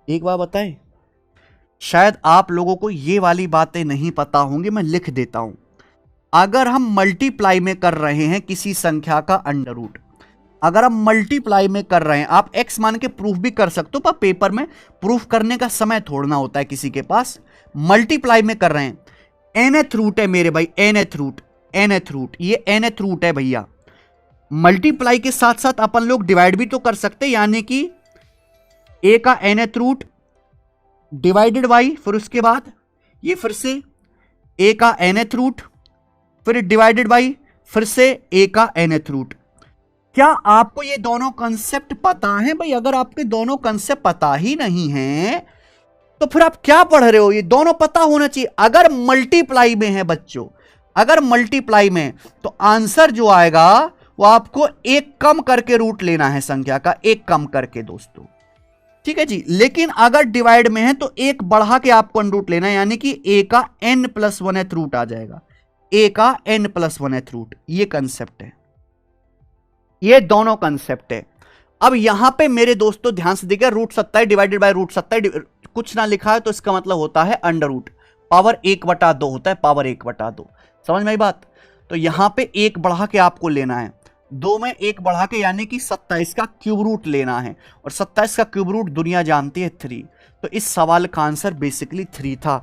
एक बार बताएं, शायद आप लोगों को ये वाली बातें नहीं पता होंगी, मैं लिख देता हूं। अगर हम मल्टीप्लाई में कर रहे हैं किसी संख्या का अंडर रूट, अगर हम मल्टीप्लाई में कर रहे हैं, आप एक्स मान के प्रूफ भी कर सकते हो, पर पेपर में प्रूफ करने का समय थोड़ना होता है किसी के पास। मल्टीप्लाई में कर रहे हैं, nth रूट है मेरे भाई, nth रूट, nth रूट, ये nth रूट है भैया। मल्टीप्लाई के साथ साथ अपन लोग डिवाइड भी तो कर सकते हैं, यानी कि a का nth रूट डिवाइडेड बाई, फिर उसके बाद ये फिर से a का nth रूट, फिर डिवाइडेड बाई फिर से a का nth रूट। क्या आपको ये दोनों कंसेप्ट पता है भाई? अगर आपके दोनों कंसेप्ट पता ही नहीं है तो फिर आप क्या पढ़ रहे हो? ये दोनों पता होना चाहिए। अगर मल्टीप्लाई में है बच्चों, अगर मल्टीप्लाई में, तो आंसर जो आएगा वो आपको एक कम करके रूट लेना है, संख्या का एक कम करके दोस्तों, ठीक है जी। लेकिन अगर डिवाइड में है तो एक बढ़ा के आपको रूट लेना है, यानी कि a का n+1th रूट आ जाएगा, a का n+1th रूट। ये कंसेप्ट है, ये दोनों कंसेप्ट है। अब यहां पे मेरे दोस्तों ध्यान से देखिए, √27 डिवाइडेड बाय √27 कुछ ना लिखा है तो इसका मतलब होता है अंडर रूट, पावर 1/2 होता है, पावर 1/2। समझ में आई बात? तो यहां पे एक बढ़ा के आपको लेना है, 2 में एक बढ़ा के, यानी कि 27 का क्यूब रूट लेना है, और 27 का क्यूब रूट दुनिया जानती है 3। तो इस सवाल का आंसर बेसिकली 3 था।